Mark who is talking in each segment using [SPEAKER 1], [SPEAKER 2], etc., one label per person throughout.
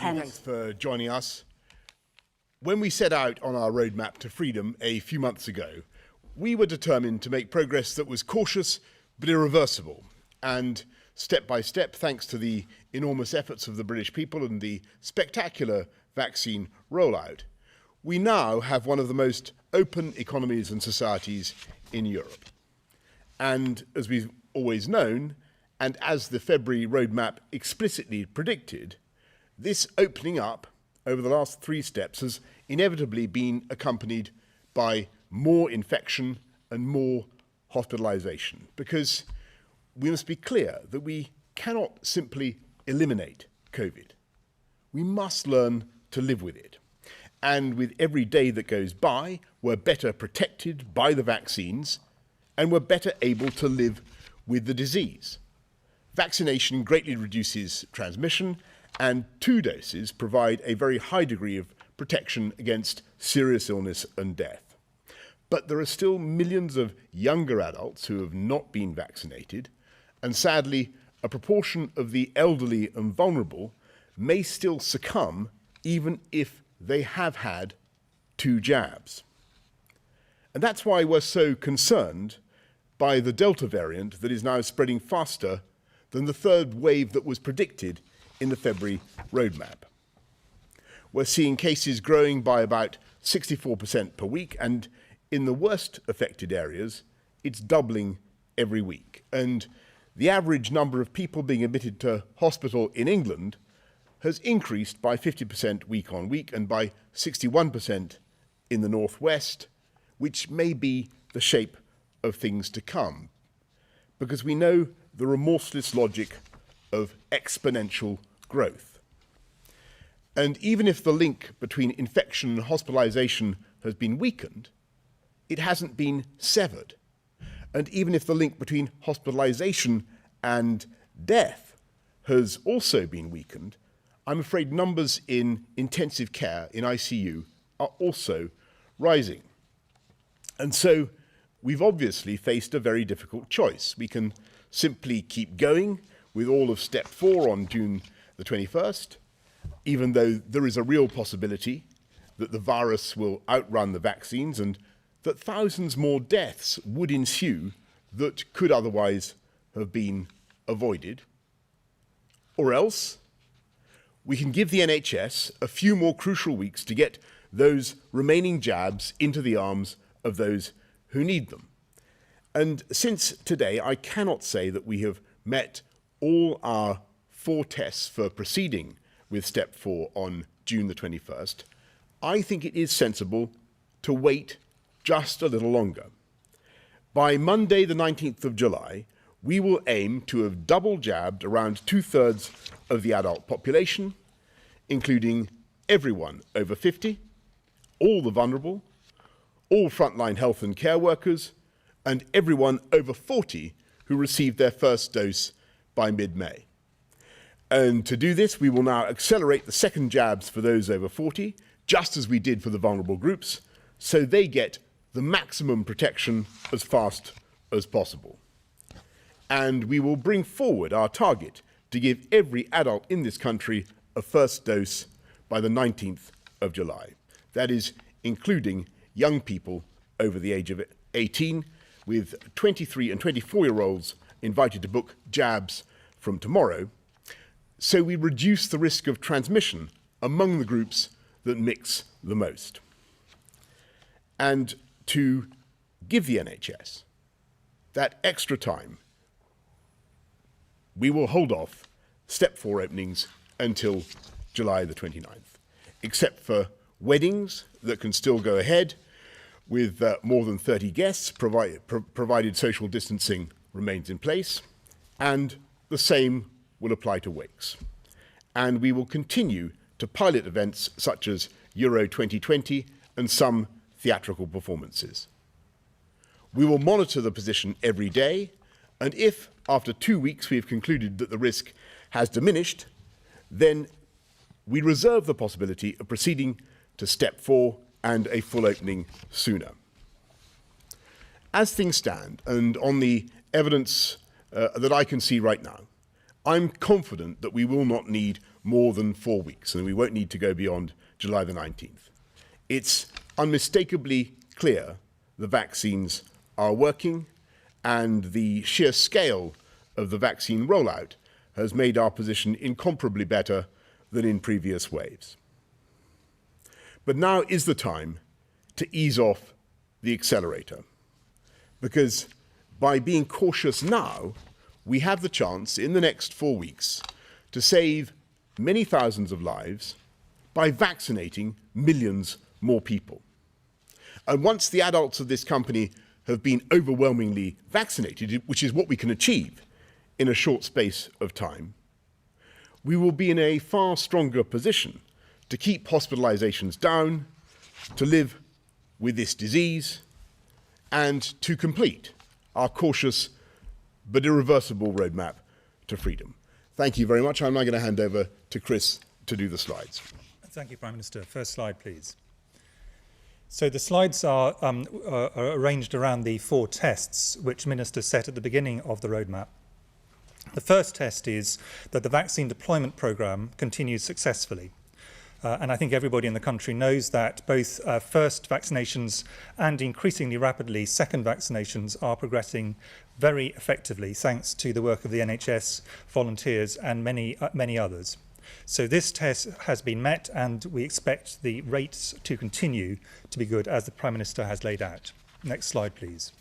[SPEAKER 1] Thanks for joining us. When we set out on our roadmap to freedom a few months ago, we were determined to make progress that was cautious but irreversible. And step by step, thanks to the enormous efforts of the British people and the spectacular vaccine rollout, we now have one of the most open economies and societies in Europe. And as we've always known, and as the February roadmap explicitly predicted, this opening up over the last 3 steps has inevitably been accompanied by more infection and more hospitalisation, because we must be clear that we cannot simply eliminate COVID. We must learn to live with it. And with every day that goes by, we're better protected by the vaccines and we're better able to live with the disease. Vaccination greatly reduces transmission, and 2 doses provide a very high degree of protection against serious illness and death. But there are still millions of younger adults who have not been vaccinated, and sadly, a proportion of the elderly and vulnerable may still succumb even if they have had 2 jabs. And that's why we're so concerned by the Delta variant that is now spreading faster than the 3rd wave that was predicted in the February roadmap. We're seeing cases growing by about 64% per week, and in the worst affected areas, it's doubling every week. And the average number of people being admitted to hospital in England has increased by 50% week on week and by 61% in the northwest, which may be the shape of things to come, because we know the remorseless logic of exponential growth. And even if the link between infection and hospitalisation has been weakened, it hasn't been severed. And even if the link between hospitalisation and death has also been weakened, I'm afraid numbers in intensive care, in ICU, are also rising. And so we've obviously faced a very difficult choice. We can simply keep going with all of step 4 on June the 21st, even though there is a real possibility that the virus will outrun the vaccines and that thousands more deaths would ensue that could otherwise have been avoided. Or else, we can give the NHS a few more crucial weeks to get those remaining jabs into the arms of those who need them. And since today, I cannot say that we have met all our 4 tests for proceeding with step 4 on June the 21st, I think it is sensible to wait just a little longer. By Monday the 19th of July, we will aim to have double jabbed around 2/3 of the adult population, including everyone over 50, all the vulnerable, all frontline health and care workers, and everyone over 40 who received their first dose by mid-May. And to do this, we will now accelerate the second jabs for those over 40, just as we did for the vulnerable groups, so they get the maximum protection as fast as possible. And we will bring forward our target to give every adult in this country a first dose by the 19th of July. That is, including young people over the age of 18, with 23 and 24-year-olds invited to book jabs from tomorrow, so we reduce the risk of transmission among the groups that mix the most. And to give the NHS that extra time, we will hold off step 4 openings until July the 29th, except for weddings that can still go ahead with more than 30 guests, provided social distancing remains in place, and the same will apply to wakes. And we will continue to pilot events such as Euro 2020 and some theatrical performances. We will monitor the position every day, and if, after 2 weeks, we have concluded that the risk has diminished, then we reserve the possibility of proceeding to step 4 and a full opening sooner. As things stand, and on the evidence that I can see right now, I'm confident that we will not need more than 4 weeks, and we won't need to go beyond July the 19th. It's unmistakably clear the vaccines are working, and the sheer scale of the vaccine rollout has made our position incomparably better than in previous waves. But now is the time to ease off the accelerator, because by being cautious now, we have the chance in the next 4 weeks to save many thousands of lives by vaccinating millions more people. And once the adults of this company have been overwhelmingly vaccinated, which is what we can achieve in a short space of time, we will be in a far stronger position to keep hospitalizations down, to live with this disease, and to complete our cautious but irreversible roadmap to freedom. Thank you very much. I'm now going to hand over to Chris to do the slides.
[SPEAKER 2] Thank you, Prime Minister. First slide, please. So the slides are arranged around the 4 tests which Minister set at the beginning of the roadmap. The first test is that the vaccine deployment programme continues successfully. And I think everybody in the country knows that both first vaccinations and increasingly rapidly second vaccinations are progressing very effectively thanks to the work of the NHS, volunteers and many others. So this test has been met, and we expect the rates to continue to be good as the Prime Minister has laid out. Next slide, please.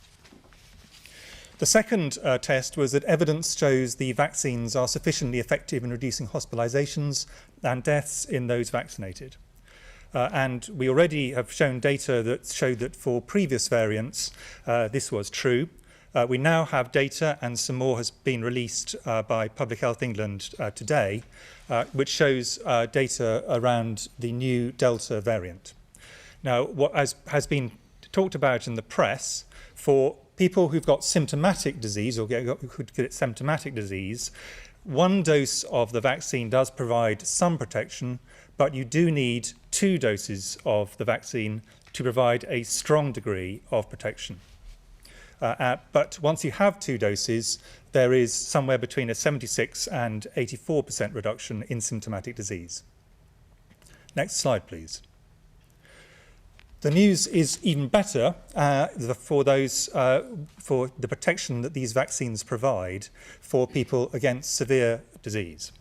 [SPEAKER 2] The second test was that evidence shows the vaccines are sufficiently effective in reducing hospitalizations and deaths in those vaccinated. And we already have shown data that showed that for previous variants, this was true. We now have data, and some more has been released by Public Health England today, which shows data around the new Delta variant. Now, what has been talked about in the press, for people who've got symptomatic disease or could get symptomatic disease, 1 dose of the vaccine does provide some protection, but you do need 2 doses of the vaccine to provide a strong degree of protection. But once you have 2 doses, there is somewhere between a 76 and 84% reduction in symptomatic disease. Next slide, please. The news is even better for the protection that these vaccines provide for people against severe disease.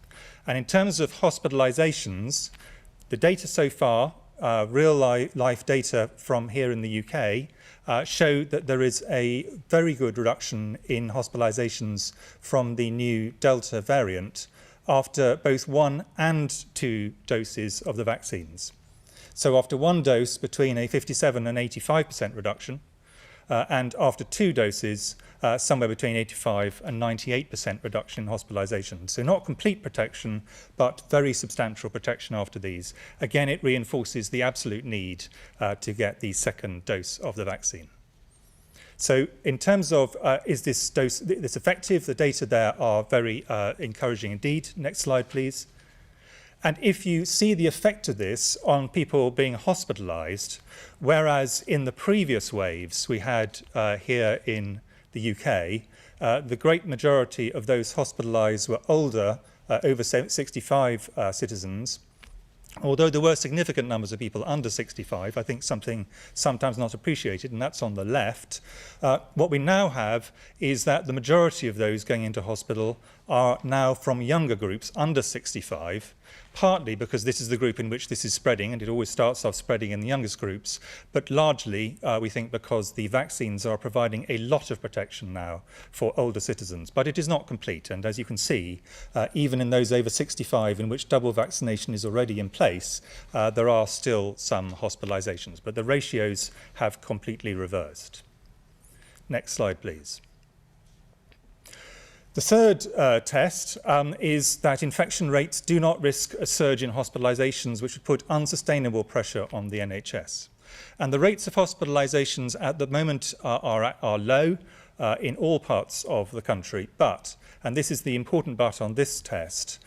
[SPEAKER 2] And in terms of hospitalizations, the data so far, real life data from here in the UK, show that there is a very good reduction in hospitalizations from the new Delta variant after both 1 and 2 doses of the vaccines. So after 1 dose, between a 57 and 85% reduction, and after 2 doses, somewhere between 85 and 98% reduction in hospitalisation. So not complete protection, but very substantial protection after these. Again, it reinforces the absolute need to get the second dose of the vaccine. So in terms of is this dose this effective, the data there are very encouraging indeed. Next slide, please. And if you see the effect of this on people being hospitalised, whereas in the previous waves we had here in the UK, the great majority of those hospitalised were older, over 65 citizens, although there were significant numbers of people under 65, I think something sometimes not appreciated, and that's on the left. What we now have is that the majority of those going into hospital are now from younger groups, under 65, partly because this is the group in which this is spreading, and it always starts off spreading in the youngest groups, but largely we think because the vaccines are providing a lot of protection now for older citizens. But it is not complete, and as you can see, even in those over 65 in which double vaccination is already in place, there are still some hospitalizations, but the ratios have completely reversed. Next slide, please. The third test is that infection rates do not risk a surge in hospitalizations, which would put unsustainable pressure on the NHS. And the rates of hospitalizations at the moment are low in all parts of the country, but, and this is the important but on this test,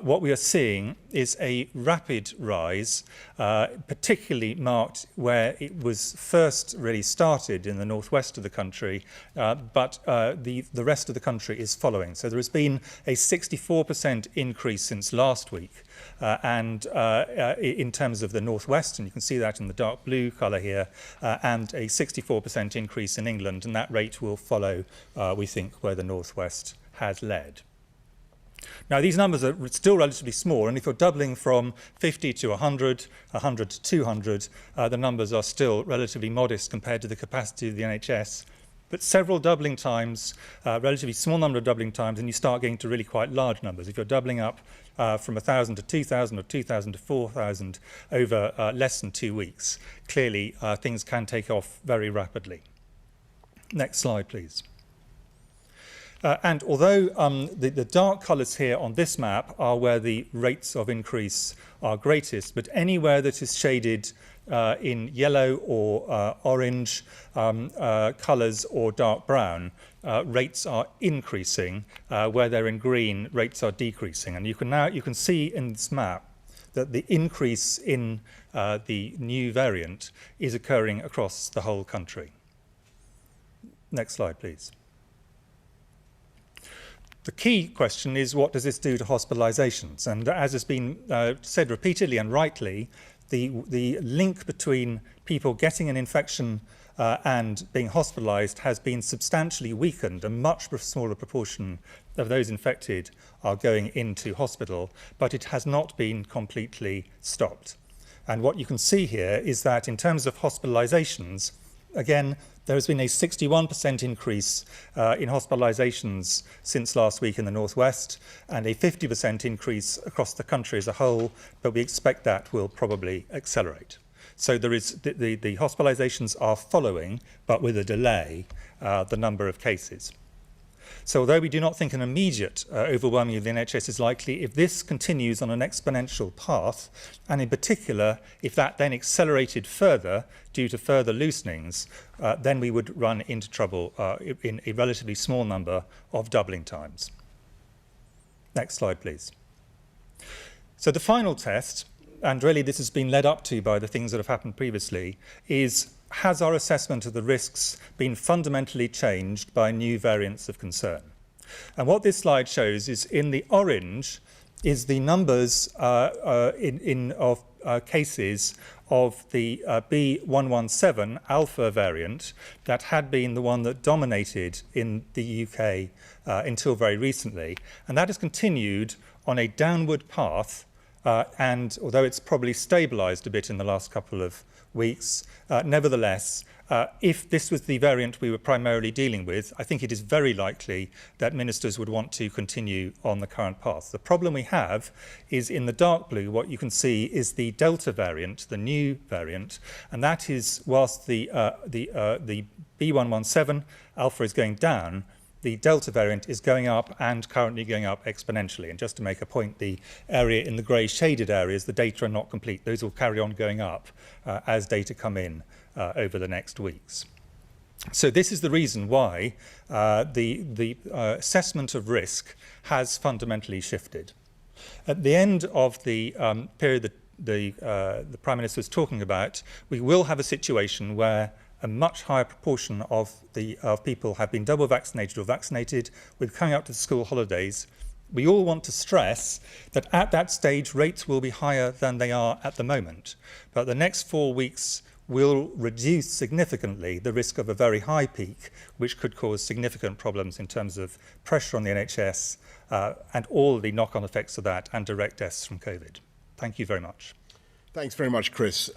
[SPEAKER 2] what we are seeing is a rapid rise, particularly marked where it was first really started in the northwest of the country, but the rest of the country is following. So there has been a 64% increase since last week and in terms of the northwest, and you can see that in the dark blue colour here, and a 64% increase in England, and that rate will follow, we think, where the northwest has led. Now, these numbers are still relatively small, and if you're doubling from 50 to 100, 100 to 200, the numbers are still relatively modest compared to the capacity of the NHS. But several doubling times, relatively small number of doubling times, and you start getting to really quite large numbers. If you're doubling up from 1,000 to 2,000 or 2,000 to 4,000 over less than 2 weeks, clearly things can take off very rapidly. Next slide, please. And although the dark colours here on this map are where the rates of increase are greatest, but anywhere that is shaded in yellow or orange colours or dark brown, rates are increasing. Where they're in green, rates are decreasing. And you can see in this map that the increase in the new variant is occurring across the whole country. Next slide, please. The key question is, what does this do to hospitalisations? And as has been said repeatedly and rightly, the link between people getting an infection and being hospitalised has been substantially weakened. A much smaller proportion of those infected are going into hospital, but it has not been completely stopped. And what you can see here is that in terms of hospitalisations, again, there has been a 61% increase in hospitalisations since last week in the northwest, and a 50% increase across the country as a whole, but we expect that will probably accelerate. So there is the hospitalisations are following, but with a delay, the number of cases. So although we do not think an immediate overwhelming of the NHS is likely, if this continues on an exponential path, and in particular, if that then accelerated further due to further loosenings, then we would run into trouble in a relatively small number of doubling times. Next slide, please. So the final test, and really this has been led up to by the things that have happened previously, is, has our assessment of the risks been fundamentally changed by new variants of concern? And what this slide shows is, in the orange is the numbers of cases of the B117 alpha variant that had been the one that dominated in the UK until very recently. And that has continued on a downward path, and although it's probably stabilised a bit in the last couple of weeks, nevertheless, if this was the variant we were primarily dealing with, I think it is very likely that ministers would want to continue on the current path. The problem we have is, in the dark blue, what you can see is the Delta variant, the new variant, and that is, whilst the B117 alpha is going down, the Delta variant is going up, and currently going up exponentially. And just to make a point, the area in the grey shaded areas, the data are not complete. Those will carry on going up as data come in over the next weeks. So this is the reason why the assessment of risk has fundamentally shifted. At the end of the period that the Prime Minister was talking about, we will have a situation where a much higher proportion of people have been double vaccinated or vaccinated. We're coming up to the school holidays. We all want to stress that at that stage, rates will be higher than they are at the moment. But the next 4 weeks will reduce significantly the risk of a very high peak, which could cause significant problems in terms of pressure on the NHS and all the knock-on effects of that, and direct deaths from COVID. Thank you very much.
[SPEAKER 1] Thanks very much, Chris.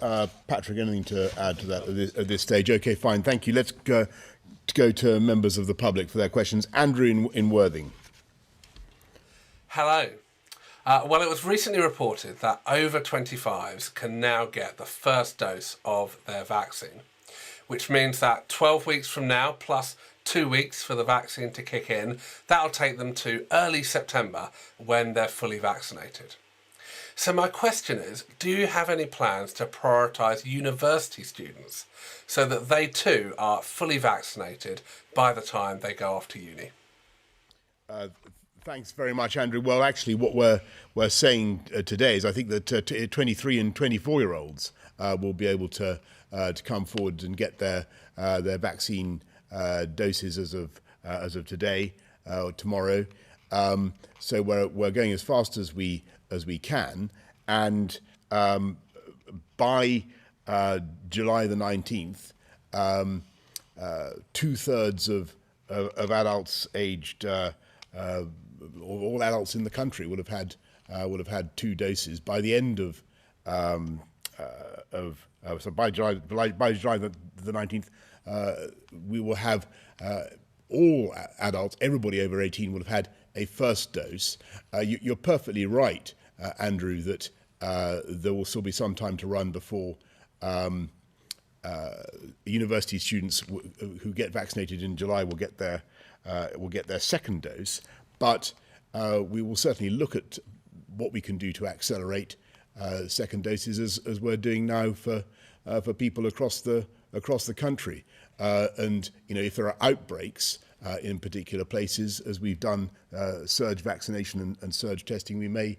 [SPEAKER 1] Patrick, anything to add to that at this stage? OK, fine. Thank you. Let's go to members of the public for their questions. Andrew in Worthing.
[SPEAKER 3] Hello. Well, it was recently reported that over 25s can now get the first dose of their vaccine, which means that 12 weeks from now, plus 2 weeks for the vaccine to kick in, that'll take them to early September when they're fully vaccinated. So my question is, do you have any plans to prioritise university students so that they too are fully vaccinated by the time they go off to uni?
[SPEAKER 1] Thanks very much, Andrew. Well, actually, what we're saying today is I think that 23 and 24-year-olds will be able to come forward and get their vaccine doses as of today or tomorrow. So we're going as fast as we as we can, and by July the 19th, 2/3 of adults aged, all adults in the country will have had 2 doses. By the end of so by July the 19th, we will have all adults, everybody over 18 will have had a first dose. You're perfectly right, Andrew, that there will still be some time to run before university students who get vaccinated in July will get their second dose. But we will certainly look at what we can do to accelerate second doses, as we're doing now for people across the country. And if there are outbreaks in particular places, as we've done surge vaccination and surge testing, we may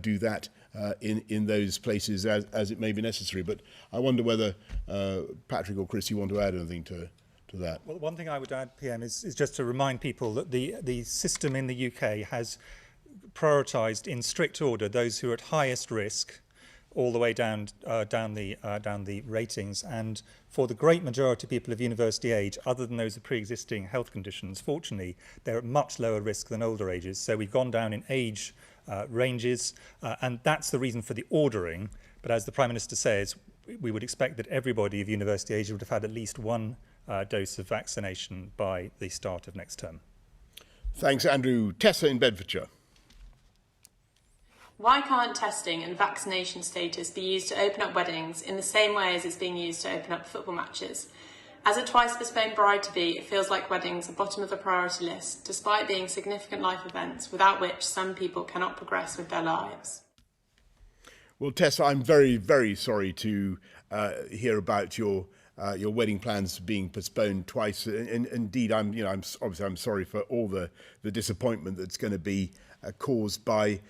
[SPEAKER 1] do that in those places as it may be necessary. But I wonder whether Patrick or Chris, you want to add anything to that?
[SPEAKER 2] Well, one thing I would add, PM, is just to remind people that the system in the UK has prioritised in strict order those who are at highest risk, all the way down the ratings, and for the great majority of people of university age, other than those with pre-existing health conditions, fortunately, they're at much lower risk than older ages. So we've gone down in age ranges, and that's the reason for the ordering. But as the Prime Minister says, we would expect that everybody of university age would have had at least 1 dose of vaccination by the start of next term.
[SPEAKER 1] Thanks, Andrew. Tessa in Bedfordshire.
[SPEAKER 4] Why can't testing and vaccination status be used to open up weddings in the same way as it's being used to open up football matches? As a twice postponed bride-to-be, it feels like weddings are bottom of the priority list, despite being significant life events without which some people cannot progress with their lives.
[SPEAKER 1] Well, Tessa, I'm very, very sorry to hear about your wedding plans being postponed twice. And indeed, I'm sorry for all the disappointment that's going to be caused by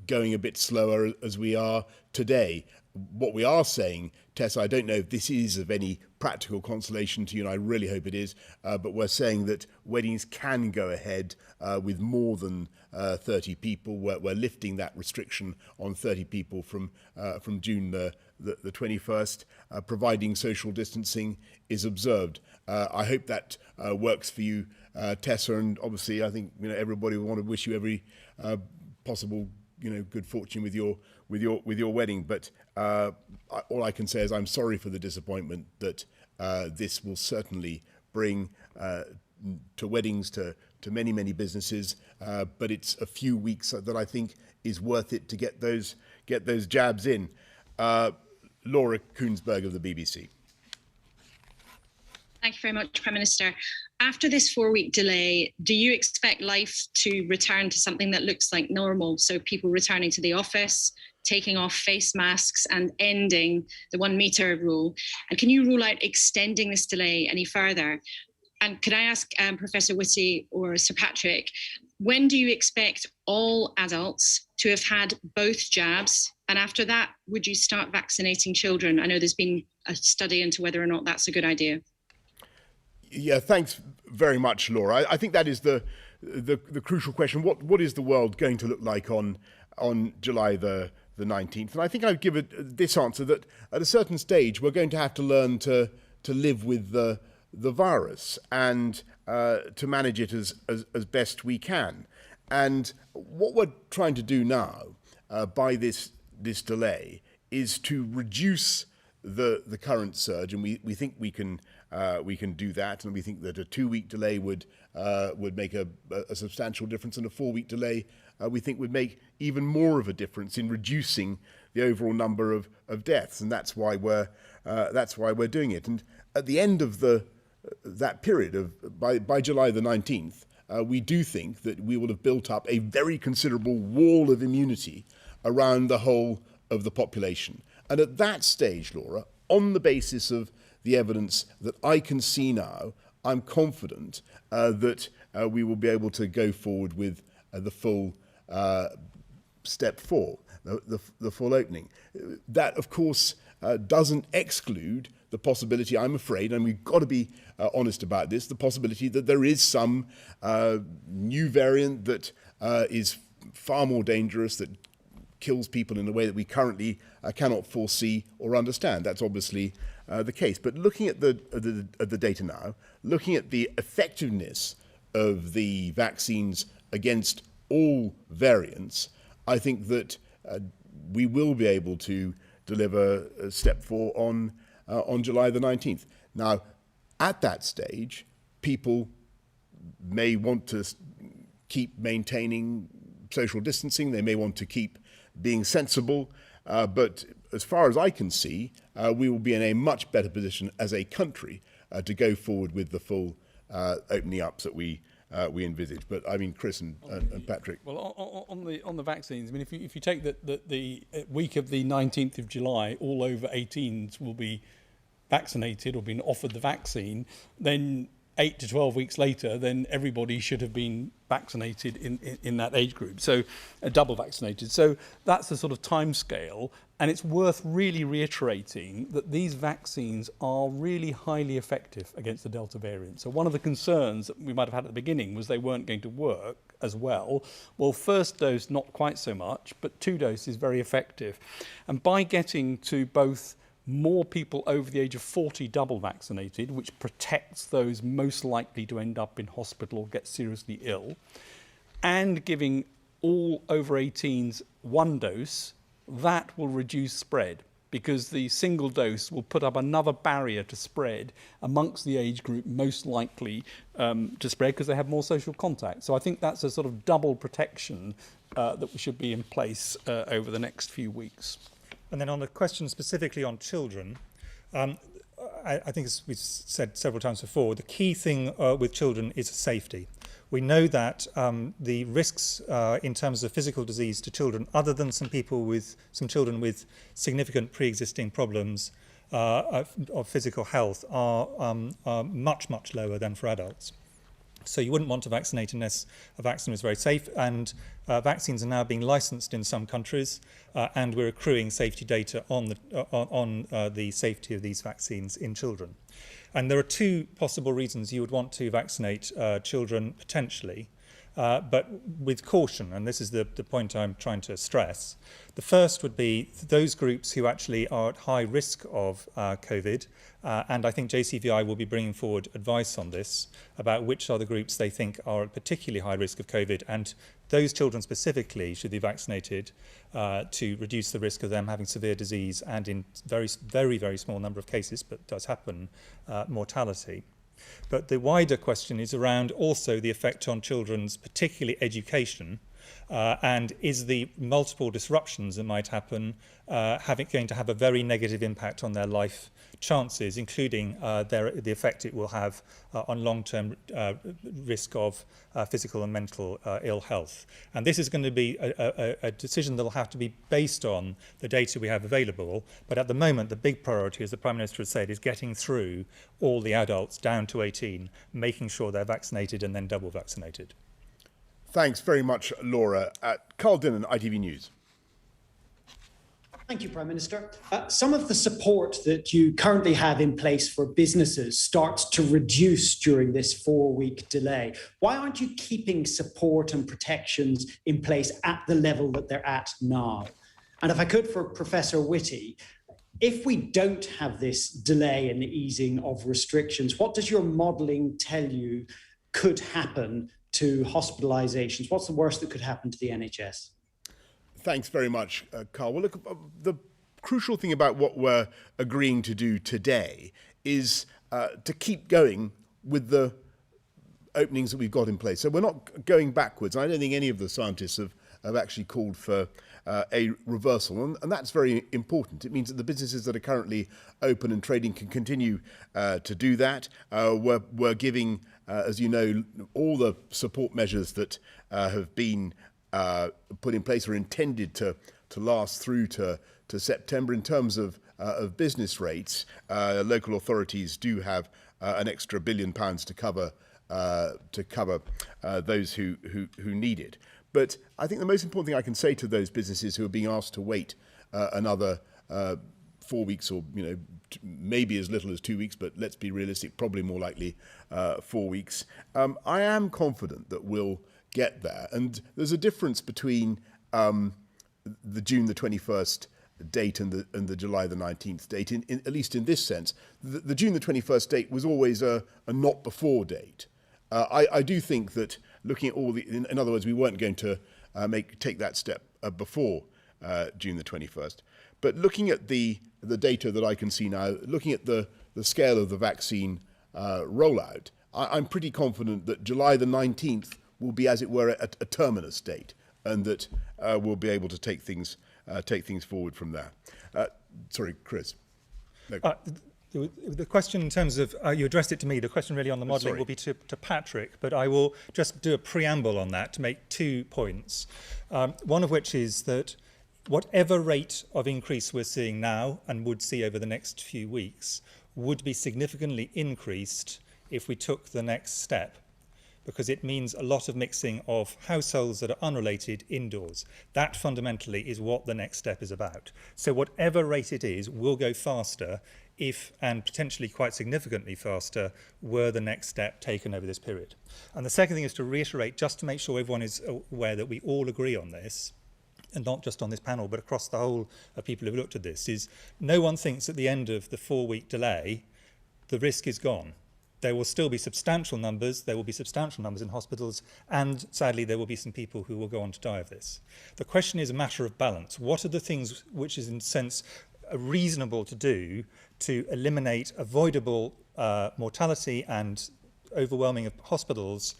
[SPEAKER 1] going a bit slower as we are today. What we are saying, Tessa, I don't know if this is of any practical consolation to you, and I really hope it is, but we're saying that weddings can go ahead with more than 30 people. We're lifting that restriction on 30 people from June the 21st, providing social distancing is observed. I hope that works for you, Tessa, and obviously I think everybody will want to wish you every possible good fortune with your wedding. But all I can say is I'm sorry for the disappointment that this will certainly bring to weddings, to many businesses. But it's a few weeks that I think is worth it to get those jabs in. Laura Koonsberg of the BBC.
[SPEAKER 5] Thank you very much, Prime Minister. After this 4-week delay, do you expect life to return to something that looks like normal? So people returning to the office, taking off face masks and ending the 1 metre rule? And can you rule out extending this delay any further? And could I ask Professor Whitty or Sir Patrick, when do you expect all adults to have had both jabs? And after that, would you start vaccinating children? I know there's been a study into whether or not that's a good idea.
[SPEAKER 1] Yeah, thanks very much, Laura. I think that is the crucial question. What is the world going to look like on July the 19th? And I think I'd give it this answer, that at a certain stage we're going to have to learn to live with the virus and to manage it as best we can. And what we're trying to do now by this delay is to reduce the current surge, and we think we can do that, and we think that a 2-week delay would make a substantial difference, and a 4-week delay we think would make even more of a difference in reducing the overall number of deaths, and that's why we're doing it. And at the end of that period by July the 19th, we do think that we will have built up a very considerable wall of immunity around the whole of the population. And at that stage, Laura, on the basis of the evidence that I can see now, I'm confident that we will be able to go forward with the full step 4, the full opening. That, of course, doesn't exclude the possibility, I'm afraid, and we've got to be honest about this, the possibility that there is some new variant that is far more dangerous, that kills people in a way that we currently cannot foresee or understand. That's obviously the case. But looking at the data now, looking at the effectiveness of the vaccines against all variants, I think that we will be able to deliver step 4 on July the 19th. Now, at that stage, people may want to keep maintaining social distancing, they may want to keep being sensible, but as far as I can see, we will be in a much better position as a country to go forward with the full opening ups that we envisage. But I mean, Chris and Patrick.
[SPEAKER 6] Well, on the vaccines, I mean, if you take the week of the 19th of July, all over 18s will be vaccinated or been offered the vaccine, then 8 to 12 weeks later, then everybody should have been vaccinated in that age group, so double vaccinated. So that's the sort of time scale, and it's worth really reiterating that these vaccines are really highly effective against the Delta variant. So one of the concerns that we might have had at the beginning was they weren't going to work as well. Well, first dose, not quite so much, but 2 doses is very effective. And by getting to both more people over the age of 40 double vaccinated, which protects those most likely to end up in hospital or get seriously ill, and giving all over 18s 1 dose, that will reduce spread, because the single dose will put up another barrier to spread amongst the age group most likely to spread, because they have more social contact. So I think that's a sort of double protection that should be in place over the next few weeks.
[SPEAKER 2] And then on the question specifically on children, I think as we've said several times before, the key thing with children is safety. We know that the risks in terms of physical disease to children, other than some children with significant pre-existing problems of physical health, are much, much lower than for adults. So you wouldn't want to vaccinate unless a vaccine was very safe, and vaccines are now being licensed in some countries, and we're accruing safety data on the safety of these vaccines in children. And there are 2 possible reasons you would want to vaccinate children potentially, but with caution, and this is the point I'm trying to stress. The first would be those groups who actually are at high risk of COVID, and I think JCVI will be bringing forward advice on this about which are the groups they think are at particularly high risk of COVID, and those children specifically should be vaccinated to reduce the risk of them having severe disease and, in very, very, very small number of cases, but does happen, mortality. But the wider question is around also the effect on children's, particularly education, and is the multiple disruptions that might happen going to have a very negative impact on their life chances, including the effect it will have on long-term risk of physical and mental ill health. And this is going to be a decision that will have to be based on the data we have available. But at the moment, the big priority, as the Prime Minister has said, is getting through all the adults down to 18, making sure they're vaccinated and then double vaccinated.
[SPEAKER 1] Thanks very much, Laura. Carl Dinnan, ITV News.
[SPEAKER 7] Thank you, Prime Minister. Some of the support that you currently have in place for businesses starts to reduce during this 4-week delay. Why aren't you keeping support and protections in place at the level that they're at now? And if I could, for Professor Whitty, if we don't have this delay in the easing of restrictions, what does your modelling tell you could happen to hospitalisations? What's the worst that could happen to the NHS?
[SPEAKER 1] Thanks very much, Carl. Well, look, the crucial thing about what we're agreeing to do today is to keep going with the openings that we've got in place. So we're not going backwards. I don't think any of the scientists have actually called for a reversal, and that's very important. It means that the businesses that are currently open and trading can continue to do that. We're giving, as you know, all the support measures that have been put in place are intended to last through to September. In terms of business rates, local authorities do have an extra £1 billion to cover those who need it. But I think the most important thing I can say to those businesses who are being asked to wait another 4 weeks, or maybe as little as 2 weeks, but let's be realistic, probably more likely 4 weeks. I am confident that we'll get there. And there's a difference between the June the 21st date and the July the 19th date, at least in this sense. The June the 21st date was always a not before date. I do think that looking at all in other words, we weren't going to take that step before June the 21st. But looking at the data that I can see now, looking at the scale of the vaccine rollout, I'm pretty confident that July the 19th will be, as it were, a terminus date, and that we'll be able to take things forward from there. Sorry, Chris. No.
[SPEAKER 2] The question in terms of, you addressed it to me, the question really on the modelling will be to Patrick, but I will just do a preamble on that to make 2 points. One of which is that whatever rate of increase we're seeing now and would see over the next few weeks would be significantly increased if we took the next step, because it means a lot of mixing of households that are unrelated indoors. That fundamentally is what the next step is about. So whatever rate it is will go faster if, and potentially quite significantly faster, were the next step taken over this period. And the second thing is to reiterate, just to make sure everyone is aware that we all agree on this, and not just on this panel, but across the whole of people who've looked at this, is no one thinks at the end of the 4-week delay, the risk is gone. There will still be substantial numbers, there will be substantial numbers in hospitals, and sadly there will be some people who will go on to die of this. The question is a matter of balance. What are the things which is in a sense reasonable to do to eliminate avoidable mortality and overwhelming of hospitals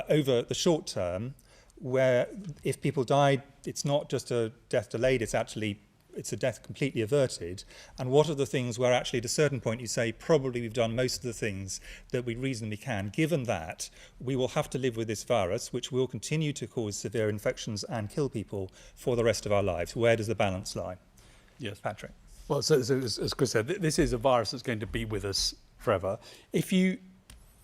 [SPEAKER 2] over the short term, where if people died, it's not just a death delayed, it's a death completely averted? And what are the things where actually at a certain point you say probably we've done most of the things that we reasonably can, given that we will have to live with this virus, which will continue to cause severe infections and kill people for the rest of our lives? Where does the balance lie?
[SPEAKER 6] Yes,
[SPEAKER 2] Patrick.
[SPEAKER 6] Well, so as Chris said, this is a virus that's going to be with us forever. If you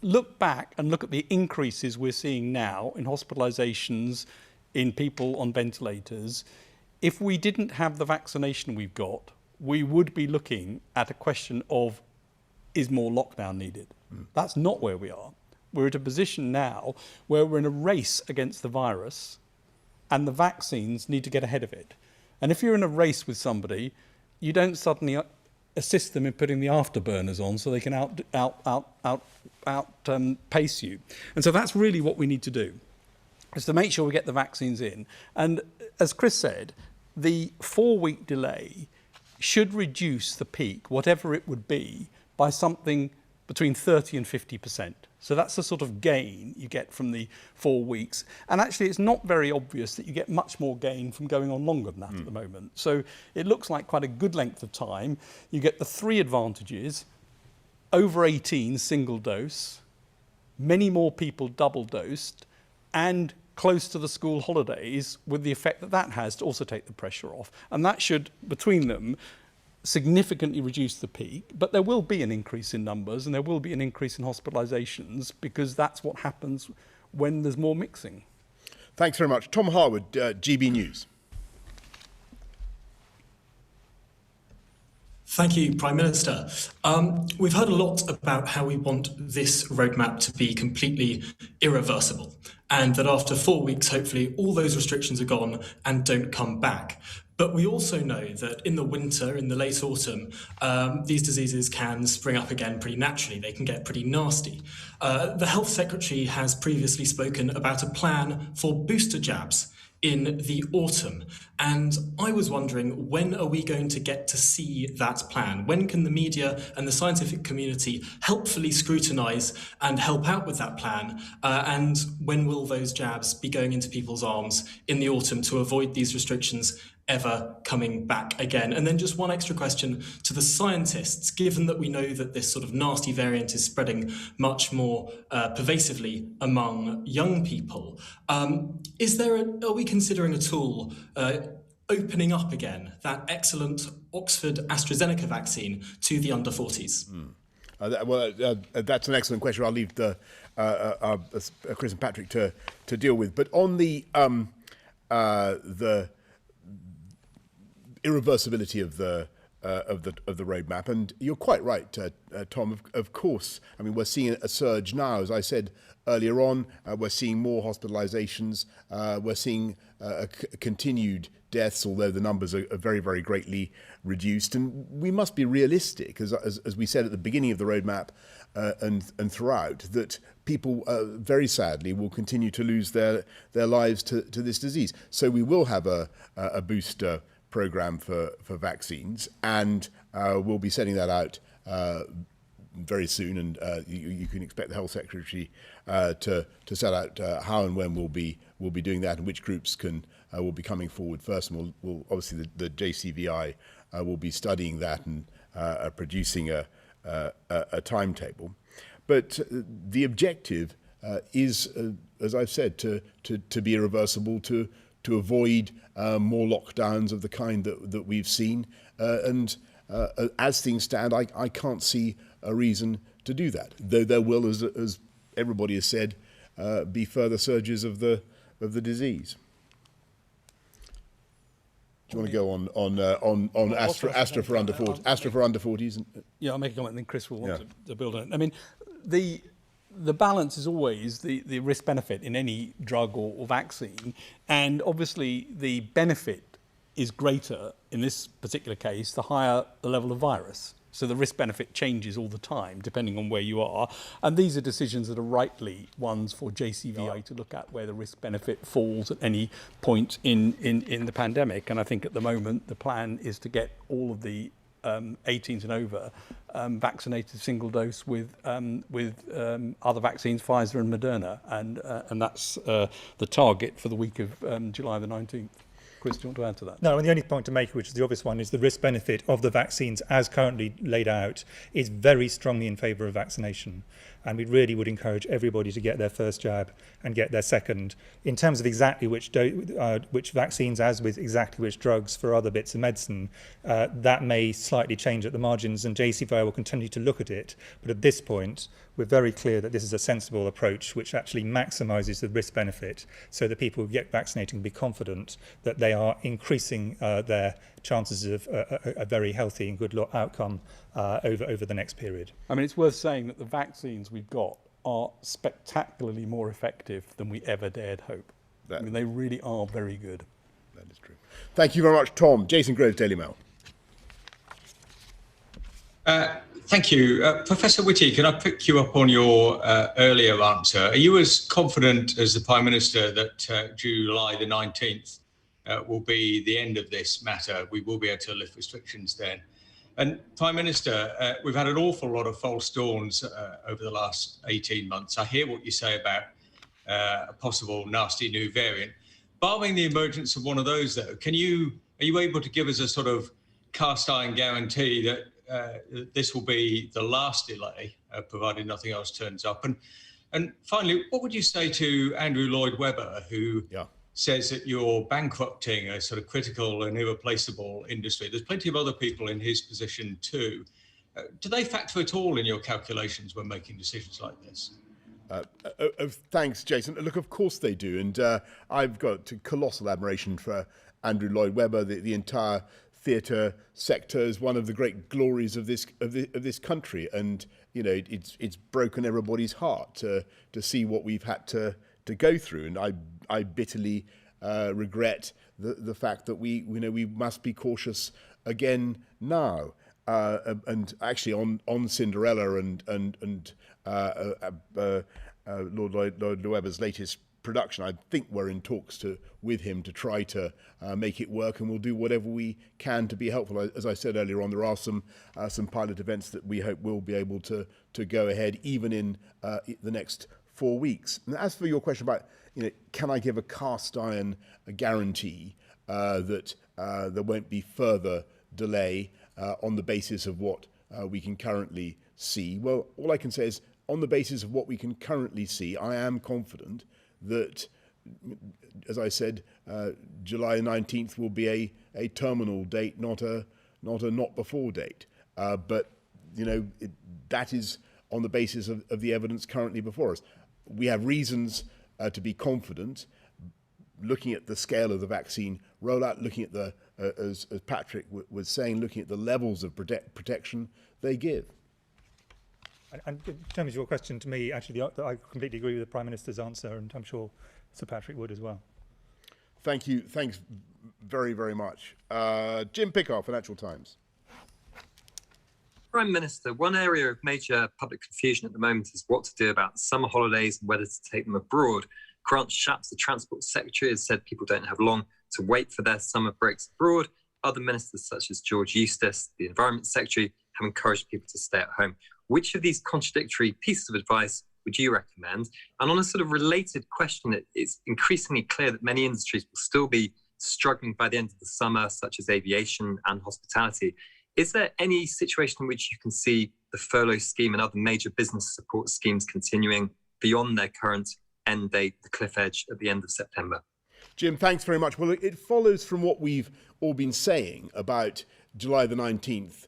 [SPEAKER 6] look back and look at the increases we're seeing now in hospitalisations, in people on ventilators, if we didn't have the vaccination we've got, we would be looking at a question of, is more lockdown needed? That's not where we are. We're at a position now where we're in a race against the virus, and the vaccines need to get ahead of it. And if you're in a race with somebody, you don't suddenly assist them in putting the afterburners on so they can outpace you. And so that's really what we need to do, is to make sure we get the vaccines in. And as Chris said, the 4-week delay should reduce the peak, whatever it would be, by something between 30 and 50%. So that's the sort of gain you get from the 4 weeks. And actually, it's not very obvious that you get much more gain from going on longer than that at the moment. So it looks like quite a good length of time. You get the 3 advantages: over 18 single dose, many more people double dosed, and close to the school holidays, with the effect that that has to also take the pressure off. And that should, between them, significantly reduce the peak. But there will be an increase in numbers, and there will be an increase in hospitalisations, because that's what happens when there's more mixing.
[SPEAKER 1] Thanks very much. Tom Harwood, GB News.
[SPEAKER 8] Thank you, Prime Minister. We've heard a lot about how we want this roadmap to be completely irreversible, and that after 4 weeks, hopefully, all those restrictions are gone and don't come back. But we also know that in the winter, in the late autumn, these diseases can spring up again pretty naturally. They can get pretty nasty. The Health Secretary has previously spoken about a plan for booster jabs in the autumn. And I was wondering, when are we going to get to see that plan? When can the media and the scientific community helpfully scrutinise and help out with that plan? And when will those jabs be going into people's arms in the autumn to avoid these restrictions ever coming back again? And then just one extra question to the scientists, given that we know that this sort of nasty variant is spreading much more pervasively among young people, are we considering at all opening up again that excellent Oxford AstraZeneca vaccine to the under 40s?
[SPEAKER 1] That's an excellent question. I'll leave Chris and Patrick to deal with. But on the irreversibility of the the roadmap. And you're quite right, Tom. Of course, I mean, we're seeing a surge now. As I said earlier on, we're seeing more hospitalizations. We're seeing continued deaths, although the numbers are very, very greatly reduced. And we must be realistic, as we said at the beginning of the roadmap and throughout, that people very sadly will continue to lose their lives to this disease. So we will have a booster program for vaccines, and we'll be setting that out very soon, and you can expect the Health Secretary to set out how and when we'll be doing that, and which groups will be coming forward first. And we'll obviously the JCVI will be studying that and producing a timetable. But the objective is, as I've said, to be irreversible, to avoid more lockdowns of the kind that we've seen. And as things stand, I can't see a reason to do that. Though there will, as everybody has said, be further surges of the disease. Do you want to go on Astra for under 40? Astra for under 40s?
[SPEAKER 6] Yeah, I'll make a comment, and then Chris will want to build on it. I mean, the balance is always the risk-benefit in any drug or vaccine, and obviously the benefit is greater in this particular case the higher the level of virus. So the risk-benefit changes all the time depending on where you are, and these are decisions that are rightly ones for JCVI to look at, where the risk-benefit falls at any point in the pandemic. And I think at the moment the plan is to get all of the 18s and over vaccinated single dose with other vaccines, Pfizer and Moderna, and that's the target for the week of July the 19th. Chris, do you want to add to that?
[SPEAKER 2] No, and the only point to make, which is the obvious one, is the risk-benefit of the vaccines as currently laid out is very strongly in favour of vaccination. And we really would encourage everybody to get their first jab and get their second. In terms of exactly which vaccines, as with exactly which drugs for other bits of medicine, that may slightly change at the margins, and JCVI will continue to look at it. But at this point, we're very clear that this is a sensible approach which actually maximises the risk-benefit, so that people who get vaccinated can be confident that they are increasing their chances of a very healthy and good outcome over the next period.
[SPEAKER 6] I mean, it's worth saying that the vaccines we've got are spectacularly more effective than we ever dared hope. I mean, they really are very good.
[SPEAKER 1] That is true. Thank you very much, Tom. Jason Groves, Daily Mail.
[SPEAKER 9] Thank you. Professor Whitty, can I pick you up on your earlier answer? Are you as confident as the Prime Minister that July the 19th will be the end of this matter? We will be able to lift restrictions then. And Prime Minister, we've had an awful lot of false dawns over the last 18 months. I hear what you say about a possible nasty new variant. Barring the emergence of one of those, though, are you able to give us a sort of cast iron guarantee that this will be the last delay, provided nothing else turns up? And finally, what would you say to Andrew Lloyd Webber, who says that you're bankrupting a sort of critical and irreplaceable industry? There's plenty of other people in his position too. Do they factor at all in your calculations when making decisions like this?
[SPEAKER 1] Thanks, Jason. Look, of course they do. And I've got colossal admiration for Andrew Lloyd Webber. The entire theatre sector is one of the great glories of this country. And, you know, it's broken everybody's heart to see what we've had to go through. And I bitterly regret the fact that we must be cautious again now. And actually on Cinderella and Lord Lloyd Webber's latest production, I think we're in talks with him to try to make it work, and we'll do whatever we can to be helpful. As I said earlier on, there are some pilot events that we hope will be able to go ahead even in the next 4 weeks. And as for your question about, can I give a cast iron guarantee that there won't be further delay on the basis of what we can currently see? Well, all I can say is, on the basis of what we can currently see, I am confident that, as I said, July 19th will be a terminal date, not a not before date. But that is on the basis of the evidence currently before us. We have reasons to be confident, looking at the scale of the vaccine rollout, looking at the as Patrick was saying, looking at the levels of protection they give.
[SPEAKER 2] And in terms of your question to me, actually, I completely agree with the Prime Minister's answer, and I'm sure Sir Patrick would as well.
[SPEAKER 1] Thank you. Thanks very, very much. Jim Pickard, Financial Times.
[SPEAKER 10] Prime Minister, one area of major public confusion at the moment is what to do about the summer holidays and whether to take them abroad. Grant Shapps, the Transport Secretary, has said people don't have long to wait for their summer breaks abroad. Other ministers, such as George Eustace, the Environment Secretary, have encouraged people to stay at home. Which of these contradictory pieces of advice would you recommend? And on a sort of related question, it's increasingly clear that many industries will still be struggling by the end of the summer, such as aviation and hospitality. Is there any situation in which you can see the furlough scheme and other major business support schemes continuing beyond their current end date, the cliff edge at the end of September?
[SPEAKER 1] Jim, thanks very much. Well, it follows from what we've all been saying about July the 19th